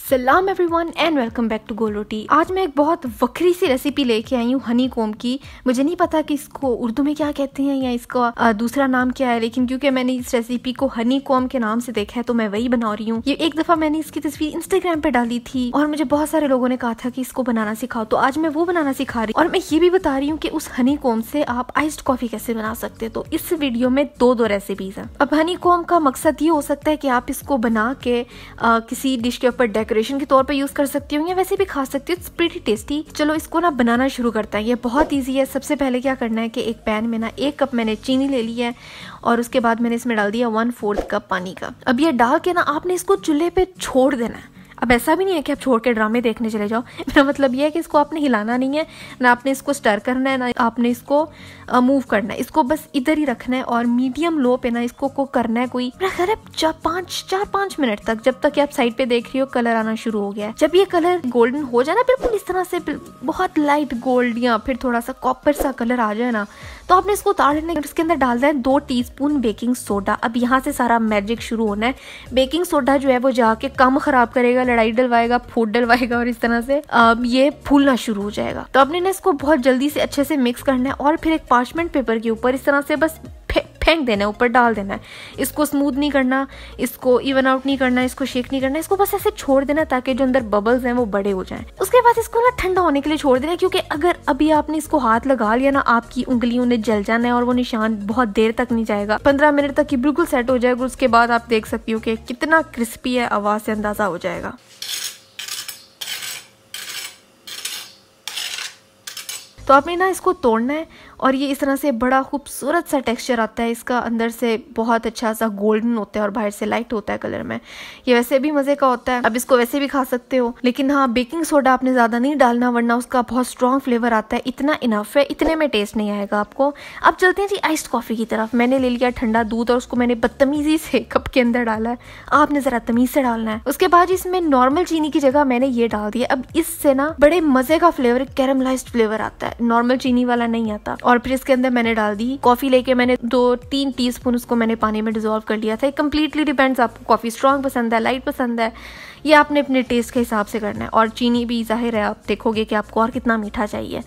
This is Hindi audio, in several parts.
सलाम everyone and welcome back to गोलोटी। आज मैं एक बहुत वक्री सी रेसिपी लेके आई हूँ हनी कॉम्ब की। मुझे नहीं पता कि इसको उर्दू में क्या कहते हैं या इसका दूसरा नाम क्या है, लेकिन क्योंकि मैंने इस रेसिपी को हनी कॉम्ब के नाम से देखा है तो मैं वही बना रही हूँ। ये एक दफा मैंने इसकी तस्वीर इंस्टाग्राम पे डाली थी और मुझे बहुत सारे लोगों ने कहा था कि इसको बनाना सिखाओ, तो आज मैं वो बनाना सिखा रही हूँ और मैं ये भी बता रही हूँ कि उस हनी कॉम्ब से आप आइस्ड कॉफी कैसे बना सकते हैं। तो इस वीडियो में दो रेसिपीज है। अब हनी कॉम्ब का मकसद ये हो सकता है कि आप इसको बना के किसी डिश के ऊपर डेकोरेशन के तौर पर यूज कर सकती हूँ या वैसे भी खा सकती हूँ। It's pretty tasty. चलो इसको ना बनाना शुरू करते हैं। ये बहुत इजी है। सबसे पहले क्या करना है कि एक पैन में ना 1 कप मैंने चीनी ले ली है और उसके बाद मैंने इसमें डाल दिया 1/4 कप पानी का। अब ये डाल के ना आपने इसको चूल्हे पे छोड़ देना है। अब ऐसा भी नहीं है कि आप छोड़ के ड्रामे देखने चले जाओ। मेरा मतलब ये है कि इसको आपने हिलाना नहीं है, ना आपने इसको स्टर करना है, ना आपने इसको मूव करना है। इसको बस इधर ही रखना है और मीडियम लो पे ना इसको को करना है कोई मेरा ख्याल है 4-5 मिनट तक, जब तक कि आप साइड पे देख रही हो कलर आना शुरू हो गया है। जब ये कलर गोल्डन हो जाए ना, बिल्कुल इस तरह से बहुत लाइट गोल्ड या फिर थोड़ा सा कॉपर सा कलर आ जाए ना, तो आपने इसको उतार लेना है। इसके अंदर डालना है 2 टीस्पून बेकिंग सोडा। अब यहाँ से सारा मैजिक शुरू होना है। बेकिंग सोडा जो है वो जाके काम खराब करेगा, लड़ाई डलवाएगा, फूड डलवाएगा और इस तरह से ये फूलना शुरू हो जाएगा। तो आपने ना इसको बहुत जल्दी से अच्छे से मिक्स करना है और फिर एक पार्चमेंट पेपर के ऊपर इस तरह से बस फेंक देना है, ऊपर डाल देना है। इसको स्मूथ नहीं करना, इसको इवन आउट नहीं करना, इसको शेक नहीं करना, इसको बस ऐसे छोड़ देना ताकि जो अंदर बबल्स हैं वो बड़े हो जाएं। उसके बाद इसको ना ठंडा होने के लिए छोड़ देना, क्योंकि अगर अभी आपने इसको हाथ लगा लिया ना, आपकी उंगलियों ने जल जाना है और वो निशान बहुत देर तक नहीं जाएगा। 15 मिनट तक ये बिल्कुल सेट हो जाएगा। उसके बाद आप देख सकती हो कि कितना क्रिस्पी है, आवाज से अंदाजा हो जाएगा। तो आपने ना इसको तोड़ना है और ये इस तरह से बड़ा खूबसूरत सा टेक्सचर आता है इसका। अंदर से बहुत अच्छा सा गोल्डन होता है और बाहर से लाइट होता है कलर में। ये वैसे भी मजे का होता है। अब इसको वैसे भी खा सकते हो, लेकिन हाँ बेकिंग सोडा आपने ज्यादा नहीं डालना वरना उसका बहुत स्ट्रॉन्ग फ्लेवर आता है। इतना इनफ है, इतने में टेस्ट नहीं आएगा आपको। अब चलते हैं जी आइस्ड कॉफी की तरफ। मैंने ले लिया ठंडा दूध और उसको मैंने बदतमीजी से कप के अंदर डाला है। आपने जरा तमीज से डालना है। उसके बाद इसमें नॉर्मल चीनी की जगह मैंने ये डाल दिया। अब इससे ना बड़े मजे का फ्लेवर, कैरमलाइज्ड फ्लेवर आता है, नॉर्मल चीनी वाला नहीं आता। और फिर इसके अंदर मैंने डाल दी कॉफी। लेके मैंने 2-3 टीस्पून उसको मैंने पानी में डिसॉल्व कर लिया था। कंप्लीटली डिपेंड्स, आपको कॉफी स्ट्रॉन्ग पसंद है, लाइट पसंद है, ये आपने अपने टेस्ट के हिसाब से करना है। और चीनी भी जाहिर है आप देखोगे कि आपको और कितना मीठा चाहिए।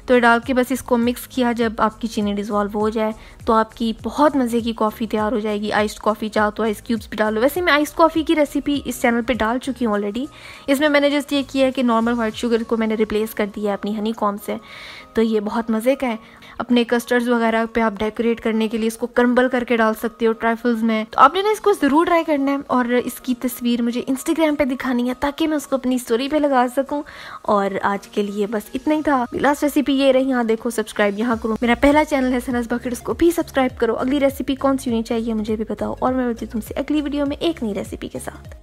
तो ये डाल के बस इसको मिक्स किया। जब आपकी चीनी डिसॉल्व हो जाए तो आपकी बहुत मज़े की कॉफ़ी तैयार हो जाएगी। आइस्ड कॉफ़ी चाहो तो आइस क्यूब्स भी डालो। वैसे मैं आइस्ड कॉफ़ी की रेसिपी इस चैनल पे डाल चुकी हूँ ऑलरेडी। इसमें मैंने जस्ट ये किया है कि नॉर्मल वाइट शुगर को मैंने रिप्लेस कर दिया है अपनी हनी कॉम्ब से। तो ये बहुत मज़े का है। अपने कस्टर्ड्स वगैरह पे आप डेकोरेट करने के लिए इसको क्रम्बल करके डाल सकते हो ट्राइफल्स में। तो आपने ना इसको ज़रूर ट्राई करना है और इसकी तस्वीर मुझे इंस्टाग्राम पे दिखानी है ताकि मैं उसको अपनी स्टोरी पे लगा सकूं। और आज के लिए बस इतना ही था। लास्ट रेसिपी ये रही। यहाँ देखो, सब्सक्राइब यहाँ करो। मेरा पहला चैनल है सनस बकेट, उसको भी सब्सक्राइब करो। अगली रेसिपी कौन सी होनी चाहिए मुझे भी बताओ और मैं मिलती हूँ तुमसे अगली वीडियो में एक नई रेसिपी के साथ।